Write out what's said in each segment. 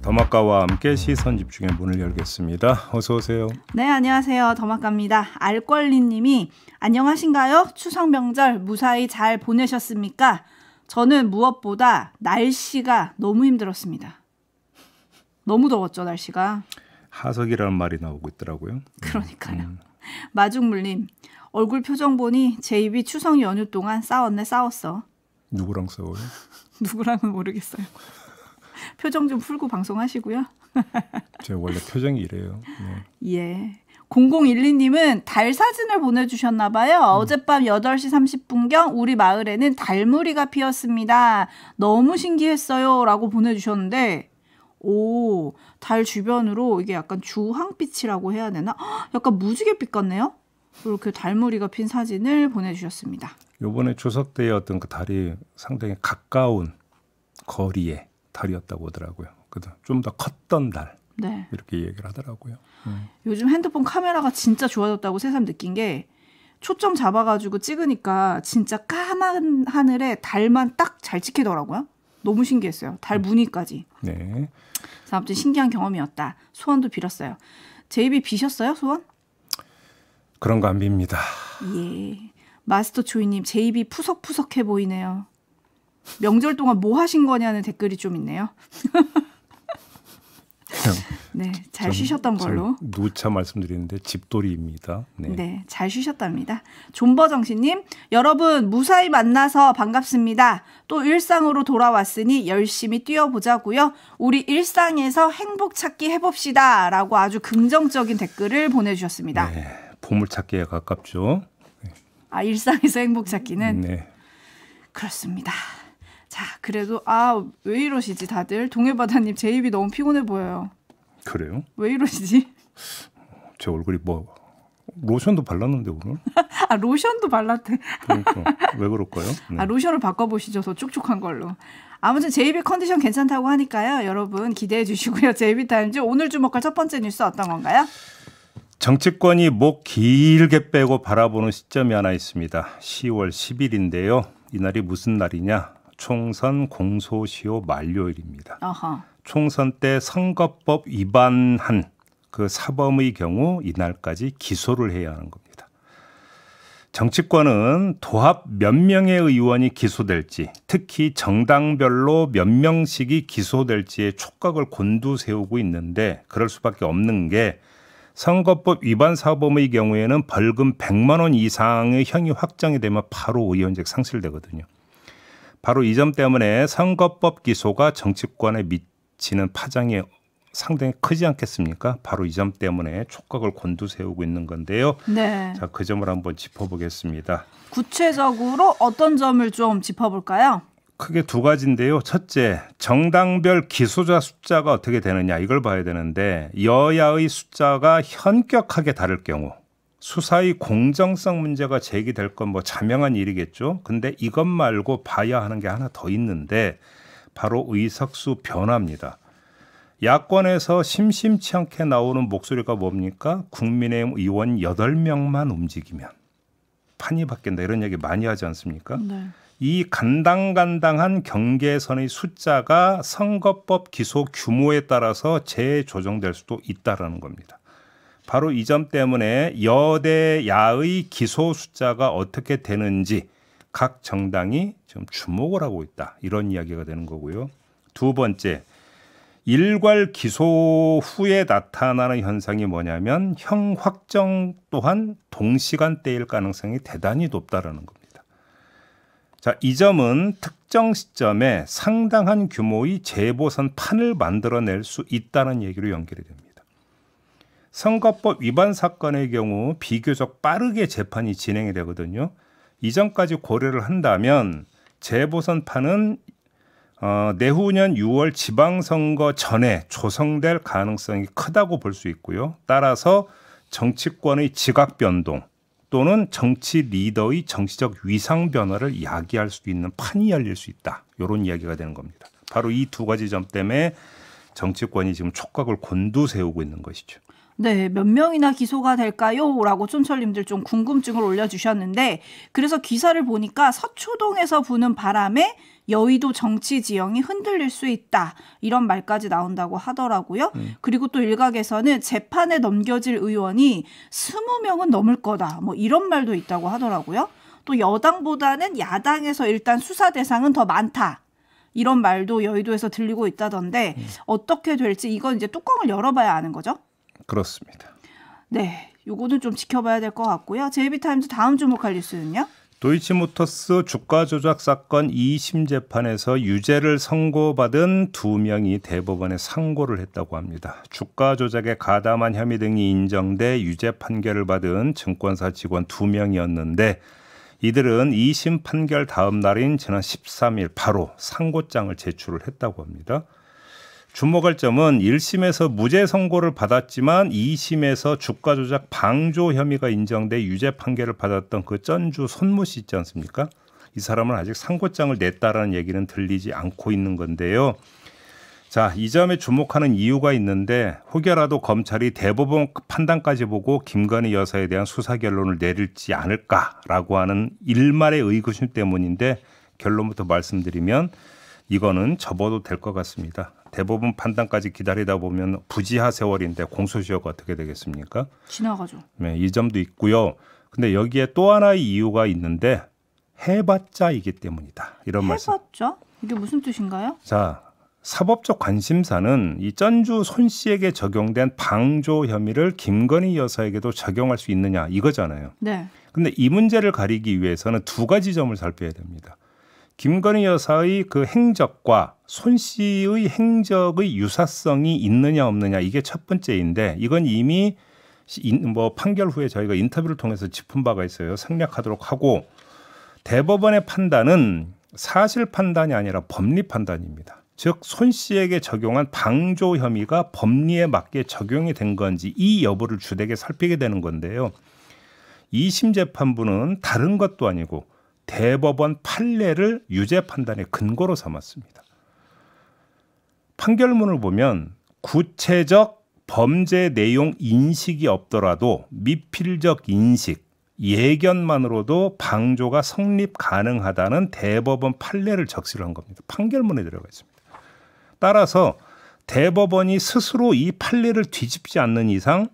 더마카와 함께 시선 집중의 문을 열겠습니다. 어서 오세요. 네, 안녕하세요. 더마카입니다. 알권리님이 안녕하신가요? 추석 명절 무사히 잘 보내셨습니까? 저는 무엇보다 날씨가 너무 힘들었습니다. 너무 더웠죠, 날씨가. 하석이라는 말이 나오고 있더라고요. 그러니까요. 마중물님, 얼굴 표정 보니 제 입이 추석 연휴 동안 싸웠어. 누구랑 싸워요? 누구랑은 모르겠어요. 표정 좀 풀고 방송하시고요. 제가 원래 표정이 이래요. 네. 예. 0012님은 달 사진을 보내주셨나 봐요. 어젯밤 8시 30분경 우리 마을에는 달무리가 피었습니다. 너무 신기했어요. 라고 보내주셨는데 오, 달 주변으로 이게 약간 주황빛이라고 해야 되나? 약간 무지갯빛 같네요. 이렇게 달무리가 핀 사진을 보내주셨습니다. 이번에 추석 때의 어떤 그 달이 상당히 가까운 거리에 달이었다고 하더라고요. 좀 더 컸던 달. 네. 이렇게 얘기를 하더라고요. 요즘 핸드폰 카메라가 진짜 좋아졌다고 새삼 느낀 게 초점 잡아가지고 찍으니까 진짜 까만 하늘에 달만 딱 잘 찍히더라고요. 너무 신기했어요. 달 무늬까지. 네. 그래서 아무튼 신기한 경험이었다. 소원도 빌었어요. 제 입이 비셨어요, 소원? 그런 거 안 빕니다. 예. 마스터 초이님, 제 입이 푸석푸석해 보이네요. 명절 동안 뭐 하신 거냐는 댓글이 좀 있네요. 네, 잘 쉬셨던 걸로. 누차 말씀드리는데 집돌이입니다. 네, 네, 잘 쉬셨답니다. 존버정신님, 여러분 무사히 만나서 반갑습니다. 또 일상으로 돌아왔으니 열심히 뛰어보자고요. 우리 일상에서 행복 찾기 해봅시다. 라고 아주 긍정적인 댓글을 보내주셨습니다. 네, 보물찾기에 가깝죠. 네. 아, 일상에서 행복 찾기는? 네. 그렇습니다. 자, 그래도 왜 이러시지 다들? 동해바다님, 제 입이 너무 피곤해 보여요. 그래요? 왜 이러시지? 제 얼굴이 뭐 로션도 발랐는데 오늘? 로션도 발랐대. 그러니까 왜 그럴까요? 네. 로션을 바꿔보시죠. 더 촉촉한 걸로. 아무튼 제이비 컨디션 괜찮다고 하니까요. 여러분 기대해 주시고요. 제이비 타임즈 오늘 주목할 첫 번째 뉴스 어떤 건가요? 정치권이 목 길게 빼고 바라보는 시점이 하나 있습니다. 10월 10일인데요. 이날이 무슨 날이냐? 총선 공소시효 만료일입니다. 어허. 총선 때 선거법 위반한 그 사범의 경우 이날까지 기소를 해야 하는 겁니다. 정치권은 도합 몇 명의 의원이 기소될지, 특히 정당별로 몇 명씩이 기소될지에 촉각을 곤두세우고 있는데 그럴 수밖에 없는 게 선거법 위반 사범의 경우에는 벌금 100만 원 이상의 형이 확정이 되면 바로 의원직 상실되거든요. 바로 이 점 때문에 선거법 기소가 정치권에 미치는 파장이 상당히 크지 않겠습니까? 바로 이 점 때문에 촉각을 곤두세우고 있는 건데요. 네. 자, 그 점을 한번 짚어보겠습니다. 구체적으로 어떤 점을 좀 짚어볼까요? 크게 두 가지인데요. 첫째, 정당별 기소자 숫자가 어떻게 되느냐 이걸 봐야 되는데 여야의 숫자가 현격하게 다를 경우 수사의 공정성 문제가 제기될 건 뭐 자명한 일이겠죠. 근데 이것 말고 봐야 하는 게 하나 더 있는데 바로 의석수 변화입니다. 야권에서 심심치 않게 나오는 목소리가 뭡니까? 국민의힘 의원 8명만 움직이면 판이 바뀐다 이런 얘기 많이 하지 않습니까? 네. 이 간당간당한 경계선의 숫자가 선거법 기소 규모에 따라서 재조정될 수도 있다라는 겁니다. 바로 이 점 때문에 여대 야의 기소 숫자가 어떻게 되는지 각 정당이 지금 주목을 하고 있다. 이런 이야기가 되는 거고요. 두 번째, 일괄 기소 후에 나타나는 현상이 뭐냐면 형 확정 또한 동시간대일 가능성이 대단히 높다라는 겁니다. 자, 이 점은 특정 시점에 상당한 규모의 재보선 판을 만들어낼 수 있다는 얘기로 연결이 됩니다. 선거법 위반 사건의 경우 비교적 빠르게 재판이 진행이 되거든요. 이전까지 고려를 한다면 재보선판은 내후년 6월 지방선거 전에 조성될 가능성이 크다고 볼 수 있고요. 따라서 정치권의 지각 변동 또는 정치 리더의 정치적 위상 변화를 야기할 수 있는 판이 열릴 수 있다. 이런 이야기가 되는 겁니다. 바로 이 두 가지 점 때문에 정치권이 지금 촉각을 곤두세우고 있는 것이죠. 네, 몇 명이나 기소가 될까요? 라고 촌철님들 좀 궁금증을 올려주셨는데 그래서 기사를 보니까 서초동에서 부는 바람에 여의도 정치 지형이 흔들릴 수 있다. 이런 말까지 나온다고 하더라고요. 그리고 또 일각에서는 재판에 넘겨질 의원이 20명은 넘을 거다. 뭐 이런 말도 있다고 하더라고요. 또 여당보다는 야당에서 일단 수사 대상은 더 많다. 이런 말도 여의도에서 들리고 있다던데 어떻게 될지 이건 이제 뚜껑을 열어봐야 아는 거죠? 그렇습니다. 네, 요거는 좀 지켜봐야 될 것 같고요. JB타임즈 다음 주목할 뉴스는요? 도이치모터스 주가 조작 사건 2심 재판에서 유죄를 선고받은 2명이 대법원에 상고를 했다고 합니다. 주가 조작에 가담한 혐의 등이 인정돼 유죄 판결을 받은 증권사 직원 2명이었는데 이들은 2심 판결 다음 날인 지난 13일 바로 상고장을 제출을 했다고 합니다. 주목할 점은 1심에서 무죄 선고를 받았지만 2심에서 주가 조작 방조 혐의가 인정돼 유죄 판결을 받았던 그 전주 손모 씨 있지 않습니까? 이 사람은 아직 상고장을 냈다라는 얘기는 들리지 않고 있는 건데요. 자, 이 점에 주목하는 이유가 있는데 혹여라도 검찰이 대법원 판단까지 보고 김건희 여사에 대한 수사 결론을 내릴지 않을까라고 하는 일말의 의구심 때문인데 결론부터 말씀드리면 이거는 접어도 될 것 같습니다. 대법원 판단까지 기다리다 보면 부지하 세월인데 공소시효가 어떻게 되겠습니까? 지나가죠. 네, 이 점도 있고요. 근데 여기에 또 하나의 이유가 있는데 해봤자이기 때문이다. 이런 말씀. 해봤자? 이게 무슨 뜻인가요? 자, 사법적 관심사는 이 전주 손 씨에게 적용된 방조 혐의를 김건희 여사에게도 적용할 수 있느냐 이거잖아요. 네. 근데 이 문제를 가리기 위해서는 두 가지 점을 살펴야 됩니다. 김건희 여사의 그 행적과 손 씨의 행적의 유사성이 있느냐 없느냐 이게 첫 번째인데 이건 이미 뭐 판결 후에 저희가 인터뷰를 통해서 짚은 바가 있어요. 생략하도록 하고 대법원의 판단은 사실 판단이 아니라 법리 판단입니다. 즉 손 씨에게 적용한 방조 혐의가 법리에 맞게 적용이 된 건지 이 여부를 주되게 살피게 되는 건데요. 2심 재판부는 다른 것도 아니고 대법원 판례를 유죄 판단의 근거로 삼았습니다. 판결문을 보면 구체적 범죄 내용 인식이 없더라도 미필적 인식, 예견만으로도 방조가 성립 가능하다는 대법원 판례를 적시를 한 겁니다. 판결문에 들어가 있습니다. 따라서 대법원이 스스로 이 판례를 뒤집지 않는 이상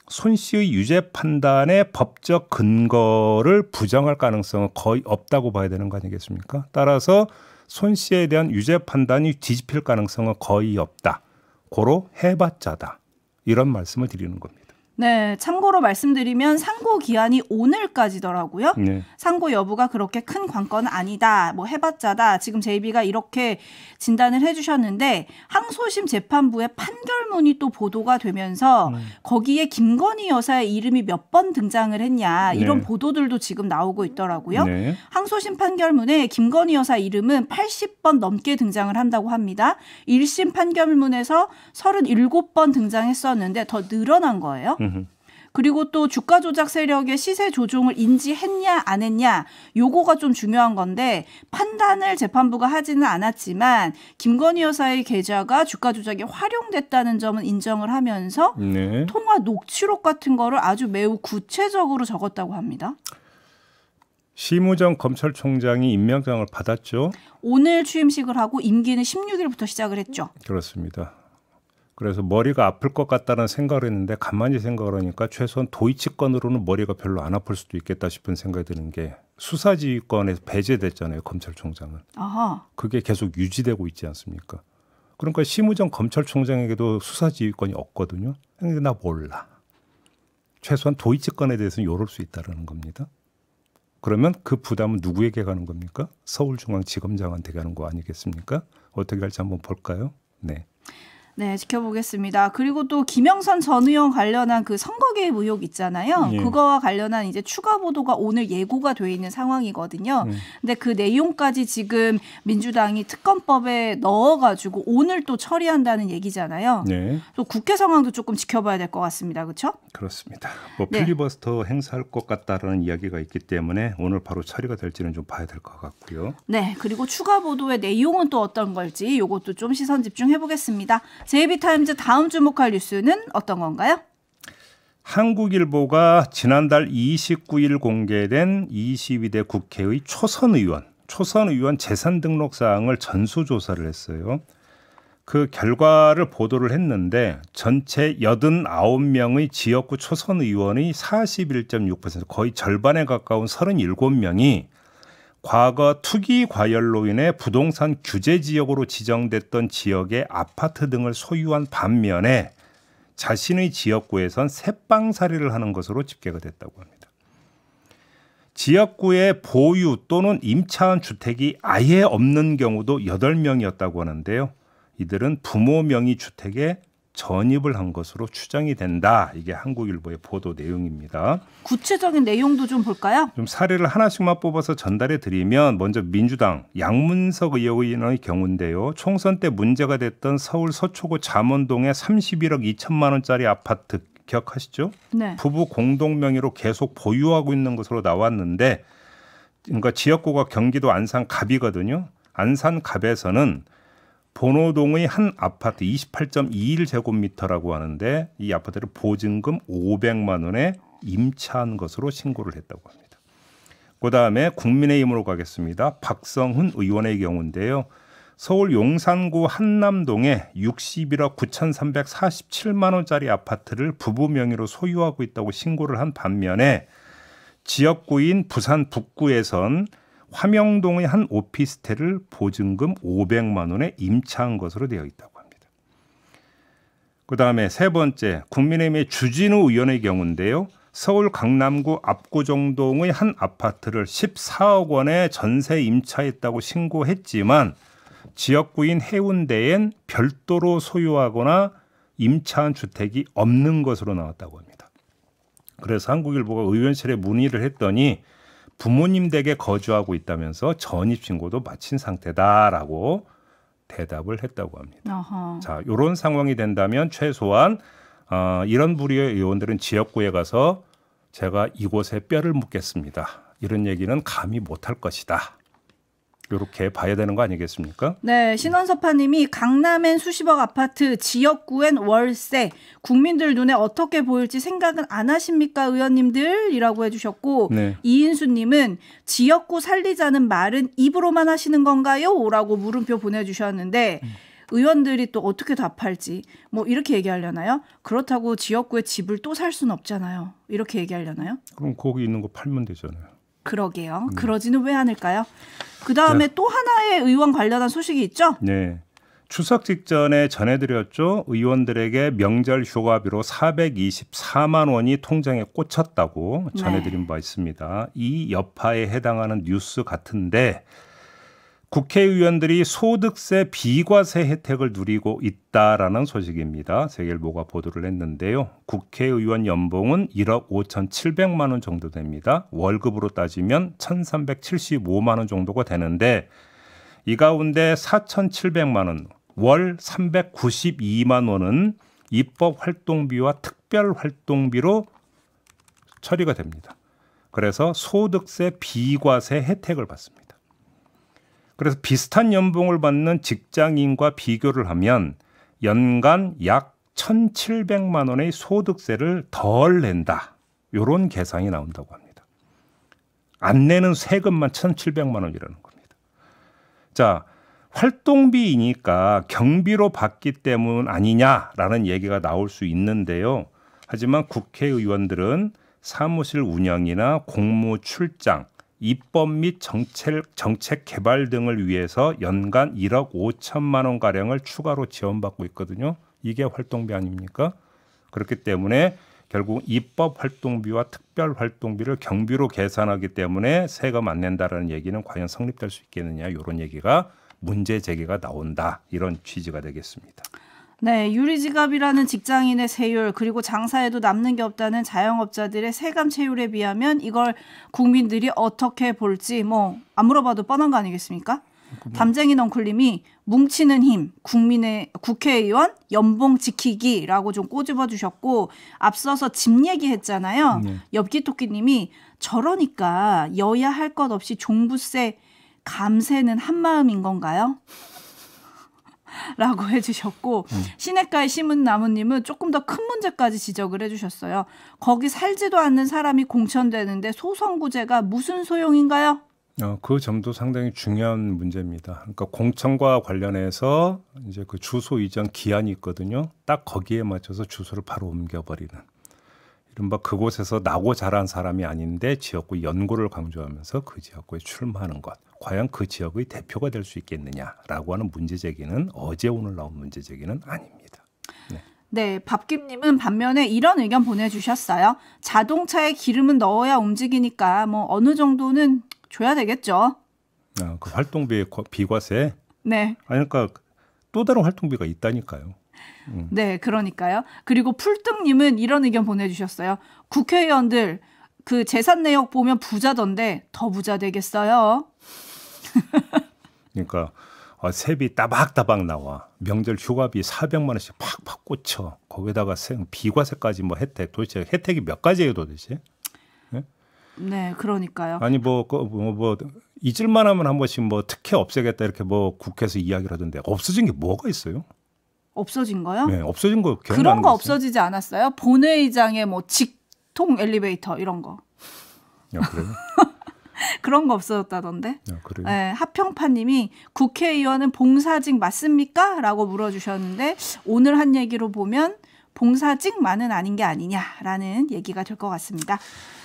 손 씨의 유죄 판단의 법적 근거를 부정할 가능성은 거의 없다고 봐야 되는 거 아니겠습니까? 따라서 손 씨에 대한 유죄 판단이 뒤집힐 가능성은 거의 없다. 고로 해봤자다. 이런 말씀을 드리는 겁니다. 네, 참고로 말씀드리면 상고 기한이 오늘까지더라고요. 네. 상고 여부가 그렇게 큰 관건은 아니다. 뭐 해봤자다. 지금 JB가 이렇게 진단을 해주셨는데 항소심 재판부의 판결문이 또 보도가 되면서 거기에 김건희 여사의 이름이 몇 번 등장을 했냐 이런 네. 보도들도 지금 나오고 있더라고요. 네. 항소심 판결문에 김건희 여사 이름은 80번 넘게 등장을 한다고 합니다. 1심 판결문에서 37번 등장했었는데 더 늘어난 거예요. 그리고 또 주가 조작 세력의 시세 조종을 인지했냐 안 했냐 요거가 좀 중요한 건데 판단을 재판부가 하지는 않았지만 김건희 여사의 계좌가 주가 조작에 활용됐다는 점은 인정을 하면서 네. 통화 녹취록 같은 거를 아주 매우 구체적으로 적었다고 합니다. 심우정 검찰총장이 임명장을 받았죠. 오늘 취임식을 하고 임기는 16일부터 시작을 했죠. 그렇습니다. 그래서 머리가 아플 것 같다는 생각을 했는데 가만히 생각을 하니까 최소한 도이치권으로는 머리가 별로 안 아플 수도 있겠다 싶은 생각이 드는 게 수사지휘권에서 배제됐잖아요. 검찰총장은. 아하. 그게 계속 유지되고 있지 않습니까? 그러니까 심우정 검찰총장에게도 수사지휘권이 없거든요. 근데 나 몰라. 최소한 도이치권에 대해서는 요럴 수 있다는 겁니다. 그러면 그 부담은 누구에게 가는 겁니까? 서울중앙지검장한테 가는 거 아니겠습니까? 어떻게 할지 한번 볼까요? 네. 네, 지켜보겠습니다. 그리고 또 김영선 전 의원 관련한 그 선거 개입 의혹 있잖아요. 예. 그거와 관련한 이제 추가 보도가 오늘 예고가 돼 있는 상황이거든요. 근데 그 내용까지 지금 민주당이 특검법에 넣어가지고 오늘 또 처리한다는 얘기잖아요. 네. 또 국회 상황도 조금 지켜봐야 될 것 같습니다. 그렇죠? 그렇습니다. 뭐 네. 필리버스터 행사할 것 같다라는 이야기가 있기 때문에 오늘 바로 처리가 될지는 좀 봐야 될 것 같고요. 네, 그리고 추가 보도의 내용은 또 어떤 걸지 이것도 좀 시선 집중해 보겠습니다. JB타임즈 다음 주목할 뉴스는 어떤 건가요? 한국일보가 지난달 29일 공개된 22대 국회의 초선 의원 재산 등록 사항을 전수조사를 했어요. 그 결과를 보도를 했는데 전체 89명의 지역구 초선 의원의 41.6% 거의 절반에 가까운 37명이 과거 투기 과열로 인해 부동산 규제 지역으로 지정됐던 지역의 아파트 등을 소유한 반면에 자신의 지역구에선 새빵살이를 하는 것으로 집계가 됐다고 합니다. 지역구에 보유 또는 임차한 주택이 아예 없는 경우도 8명이었다고 하는데요. 이들은 부모 명의 주택에 전입을 한 것으로 추정이 된다. 이게 한국일보의 보도 내용입니다. 구체적인 내용도 좀 볼까요? 좀 사례를 하나씩만 뽑아서 전달해 드리면 먼저 민주당 양문석 의원의 경우인데요. 총선 때 문제가 됐던 서울 서초구 잠원동의 31억 2천만 원짜리 아파트 기억하시죠? 네. 부부 공동 명의로 계속 보유하고 있는 것으로 나왔는데 그러니까 지역구가 경기도 안산갑이거든요. 안산갑에서는 본호동의 한 아파트 28.21제곱미터라고 하는데 이 아파트를 보증금 500만 원에 임차한 것으로 신고를 했다고 합니다. 그다음에 국민의힘으로 가겠습니다. 박성훈 의원의 경우인데요. 서울 용산구 한남동에 61억 9,347만 원짜리 아파트를 부부 명의로 소유하고 있다고 신고를 한 반면에 지역구인 부산 북구에선 화명동의 한 오피스텔을 보증금 500만 원에 임차한 것으로 되어 있다고 합니다. 그다음에 세 번째 국민의힘의 주진우 의원의 경우인데요. 서울 강남구 압구정동의 한 아파트를 14억 원에 전세 임차했다고 신고했지만 지역구인 해운대엔 별도로 소유하거나 임차한 주택이 없는 것으로 나왔다고 합니다. 그래서 한국일보가 의원실에 문의를 했더니 부모님 댁에 거주하고 있다면서 전입신고도 마친 상태다라고 대답을 했다고 합니다. 어허. 자, 이런 상황이 된다면 최소한 이런 부류의 의원들은 지역구에 가서 제가 이곳에 뼈를 묻겠습니다. 이런 얘기는 감히 못할 것이다. 이렇게 봐야 되는 거 아니겠습니까? 네, 신원섭파님이 강남엔 수십억 아파트, 지역구엔 월세, 국민들 눈에 어떻게 보일지 생각은 안 하십니까, 의원님들?이라고 해주셨고 네. 이인수님은 지역구 살리자는 말은 입으로만 하시는 건가요? 라고 물음표 보내주셨는데 의원들이 또 어떻게 답할지 뭐 이렇게 얘기하려나요? 그렇다고 지역구에 집을 또 살 수는 없잖아요. 이렇게 얘기하려나요? 그럼 거기 있는 거 팔면 되잖아요. 그러게요. 그러지는 왜 않을까요? 그다음에 또 하나의 의원 관련한 소식이 있죠? 네. 추석 직전에 전해드렸죠. 의원들에게 명절 휴가비로 424만 원이 통장에 꽂혔다고 전해드린 바 있습니다. 이 여파에 해당하는 뉴스 같은데 국회의원들이 소득세 비과세 혜택을 누리고 있다라는 소식입니다. 세계일보가 보도를 했는데요. 국회의원 연봉은 1억 5,700만 원 정도 됩니다. 월급으로 따지면 1,375만 원 정도가 되는데 이 가운데 4,700만 원, 월 392만 원은 입법 활동비와 특별 활동비로 처리가 됩니다. 그래서 소득세 비과세 혜택을 받습니다. 그래서 비슷한 연봉을 받는 직장인과 비교를 하면 연간 약 1,700만 원의 소득세를 덜 낸다. 이런 계산이 나온다고 합니다. 안 내는 세금만 1,700만 원이라는 겁니다. 자, 활동비이니까 경비로 받기 때문 아니냐라는 얘기가 나올 수 있는데요. 하지만 국회의원들은 사무실 운영이나 공무 출장, 입법 및 정책 개발 등을 위해서 연간 1억 5천만 원가량을 추가로 지원받고 있거든요. 이게 활동비 아닙니까? 그렇기 때문에 결국 입법 활동비와 특별 활동비를 경비로 계산하기 때문에 세금 안 낸다라는 얘기는 과연 성립될 수 있겠느냐 이런 얘기가 문제 제기가 나온다. 이런 취지가 되겠습니다. 네, 유리지갑이라는 직장인의 세율 그리고 장사에도 남는 게 없다는 자영업자들의 세감 체율에 비하면 이걸 국민들이 어떻게 볼지 뭐 안 물어봐도 뻔한 거 아니겠습니까? 담쟁이 넝쿨님이 뭉치는 힘, 국회의원 연봉 지키기라고 좀 꼬집어 주셨고 앞서서 집 얘기했잖아요. 엽기토끼님이 저러니까 여야 할 것 없이 종부세 감세는 한 마음인 건가요? 라고 해주셨고 시냇가의 심은나무님은 조금 더 큰 문제까지 지적을 해주셨어요. 거기 살지도 않는 사람이 공천되는데 소선구제가 무슨 소용인가요? 그 점도 상당히 중요한 문제입니다. 그러니까 공천과 관련해서 이제 그 주소 이전 기한이 있거든요. 딱 거기에 맞춰서 주소를 바로 옮겨버리는. 이른바 그곳에서 나고 자란 사람이 아닌데 지역구 연고를 강조하면서 그 지역구에 출마하는 것. 과연 그 지역의 대표가 될 수 있겠느냐라고 하는 문제제기는 어제 오늘 나온 문제제기는 아닙니다. 네, 밥김님은 반면에 이런 의견 보내주셨어요. 자동차에 기름은 넣어야 움직이니까 뭐 어느 정도는 줘야 되겠죠. 그 활동비 비과세. 네. 아니 그러니까 또 다른 활동비가 있다니까요. 네, 그러니까요. 그리고 풀등님은 이런 의견 보내주셨어요. 국회의원들 그 재산 내역 보면 부자던데 더 부자 되겠어요. 그러니까 세비 따박따박 나와. 명절 휴가비 400만 원씩 팍팍 꽂혀. 거기다가 비과세까지 뭐 혜택. 도대체 혜택이 몇 가지예요 도대체? 네, 그러니까요. 아니 뭐 잊을만 하면 한 번씩 뭐 특혜 없애겠다 이렇게 뭐 국회에서 이야기를 하던데 없어진 게 뭐가 있어요? 없어진 거요? 네, 없어진 거 그런 거 없어지지 않았어요? 본회의장에 뭐 직통 엘리베이터 이런 거. 야, 그래요? 그런 거 없어졌다던데. 야, 그래요? 네, 하평파님이 국회의원은 봉사직 맞습니까? 라고 물어주셨는데 오늘 한 얘기로 보면 봉사직만은 아닌 게 아니냐라는 얘기가 될 것 같습니다.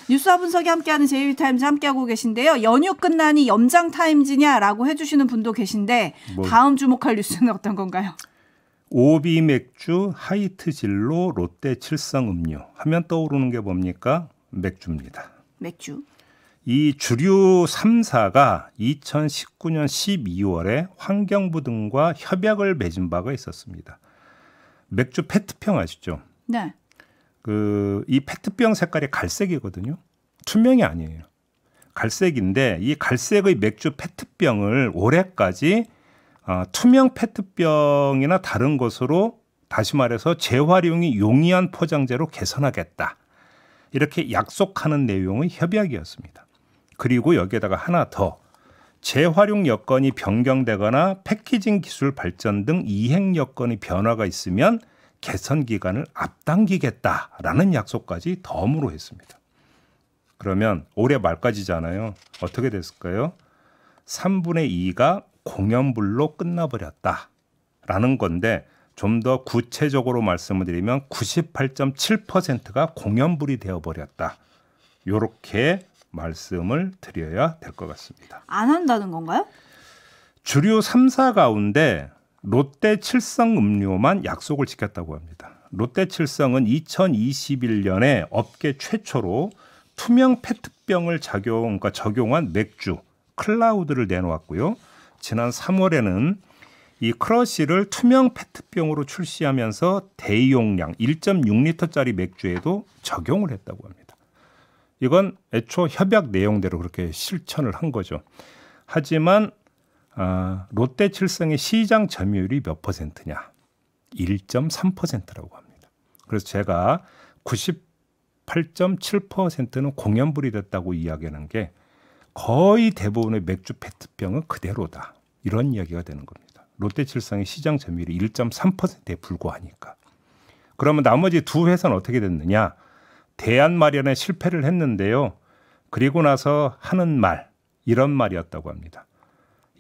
뉴스와 분석이 함께하는 제이비타임즈 함께하고 계신데요. 연휴 끝나니 염장타임즈냐라고 해주시는 분도 계신데 다음 주목할 뉴스는 어떤 건가요? 오비 맥주, 하이트 진로, 롯데 칠성 음료 하면 떠오르는 게 뭡니까? 맥주입니다. 맥주. 이 주류 3사가 2019년 12월에 환경부 등과 협약을 맺은 바가 있었습니다. 맥주 페트병 아시죠? 네. 이 페트병 색깔이 갈색이거든요. 투명이 아니에요. 갈색인데 이 갈색의 맥주 페트병을 올해까지 투명 페트병이나 다른 것으로 다시 말해서 재활용이 용이한 포장재로 개선하겠다. 이렇게 약속하는 내용의 협약이었습니다. 그리고 여기에다가 하나 더 재활용 여건이 변경되거나 패키징 기술 발전 등 이행 여건의 변화가 있으면 개선 기간을 앞당기겠다라는 약속까지 덤으로 했습니다. 그러면 올해 말까지잖아요. 어떻게 됐을까요? 3분의 2가 공연불로 끝나버렸다라는 건데 좀 더 구체적으로 말씀을 드리면 98.7%가 공연불이 되어버렸다. 이렇게 말씀을 드려야 될 것 같습니다. 안 한다는 건가요? 주류 3사 가운데 롯데 칠성 음료만 약속을 지켰다고 합니다. 롯데 칠성은 2021년에 업계 최초로 투명 페트병을 적용한 맥주 클라우드를 내놓았고요. 지난 3월에는 이 크러쉬를 투명 페트병으로 출시하면서 대용량 1.6리터짜리 맥주에도 적용을 했다고 합니다. 이건 애초 협약 내용대로 그렇게 실천을 한 거죠. 하지만 롯데 칠성의 시장 점유율이 몇 %냐? 1.3%라고 합니다. 그래서 제가 98.7%는 공연불이 됐다고 이야기하는 게 거의 대부분의 맥주 페트병은 그대로다. 이런 이야기가 되는 겁니다. 롯데 칠성의 시장 점유율이 1.3%에 불과하니까. 그러면 나머지 두 회사는 어떻게 됐느냐? 대안 마련에 실패를 했는데요. 그리고 나서 하는 말, 이런 말이었다고 합니다.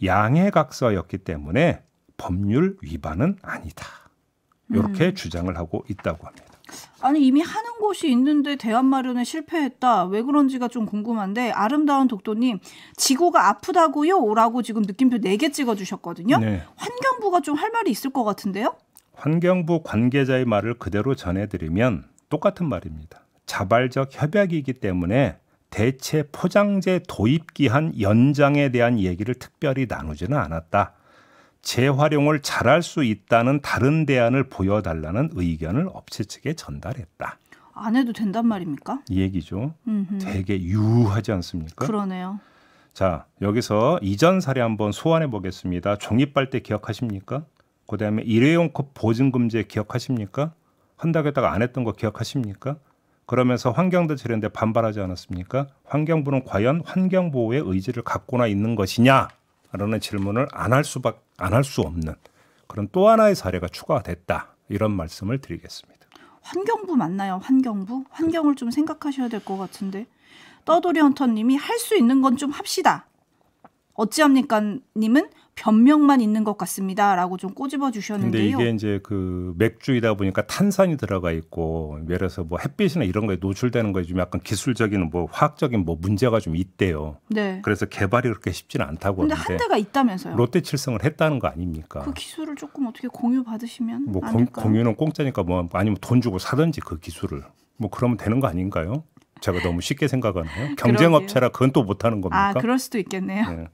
양해각서였기 때문에 법률 위반은 아니다. 이렇게 주장을 하고 있다고 합니다. 아니 이미 하는 곳이 있는데 대안 마련에 실패했다. 왜 그런지가 좀 궁금한데 아름다운 독도님 지구가 아프다고요? 라고 지금 느낌표 4개 찍어주셨거든요. 네. 환경부가 좀 할 말이 있을 것 같은데요? 환경부 관계자의 말을 그대로 전해드리면 똑같은 말입니다. 자발적 협약이기 때문에 대체 포장재 도입 기한 연장에 대한 얘기를 특별히 나누지는 않았다. 재활용을 잘할 수 있다는 다른 대안을 보여달라는 의견을 업체 측에 전달했다. 안 해도 된단 말입니까? 이 얘기죠. 되게 유하지 않습니까? 그러네요. 자, 여기서 이전 사례 한번 소환해 보겠습니다. 종이빨대 기억하십니까? 그다음에 일회용 컵 보증금제 기억하십니까? 한다고 안 했던 거 기억하십니까? 그러면서 환경부 처리인데 반발하지 않았습니까? 환경부는 과연 환경보호의 의지를 갖고나 있는 것이냐? 라는 질문을 안 할 수 없는 그런 또 하나의 사례가 추가됐다. 이런 말씀을 드리겠습니다. 환경부 맞나요? 환경부? 환경을 좀 생각하셔야 될 것 같은데. 떠돌이 헌터님이 할 수 있는 건 좀 합시다. 어찌합니까? 님은 변명만 있는 것 같습니다.라고 좀 꼬집어 근데 주셨는데요. 이게 이제 그 맥주이다 보니까 탄산이 들어가 있고 예를 들어서 뭐 햇빛이나 이런 거에 노출되는 거에 좀 약간 기술적인 뭐 화학적인 뭐 문제가 좀 있대요. 네. 그래서 개발이 그렇게 쉽지는 않다고 근데 하는데 한 대가 있다면서요. 롯데칠성을 했다는 거 아닙니까? 그 기술을 조금 어떻게 공유 받으시면 뭐 안 될까요? 공유는 공짜니까 뭐 아니면 돈 주고 사든지 그 기술을 뭐 그러면 되는 거 아닌가요? 제가 너무 쉽게 생각하나요? 경쟁업체라 그건 또 못하는 겁니까? 아, 그럴 수도 있겠네요. 네.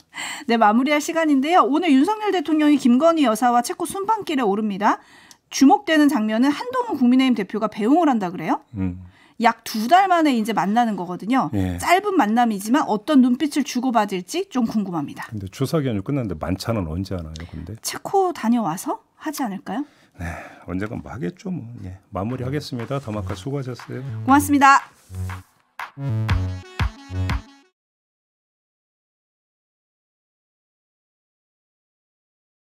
네, 마무리할 시간인데요. 오늘 윤석열 대통령이 김건희 여사와 체코 순방길에 오릅니다. 주목되는 장면은 한동훈 국민의힘 대표가 배웅을 한다 그래요? 약 2달 만에 이제 만나는 거거든요. 예. 짧은 만남이지만 어떤 눈빛을 주고받을지 좀 궁금합니다. 근데 추석 연휴 끝났는데 만찬은 언제 하나요? 근데 체코 다녀와서 하지 않을까요? 네, 언젠가 뭐 하겠죠. 뭐. 예, 마무리하겠습니다. 더마카 수고하셨어요. 고맙습니다.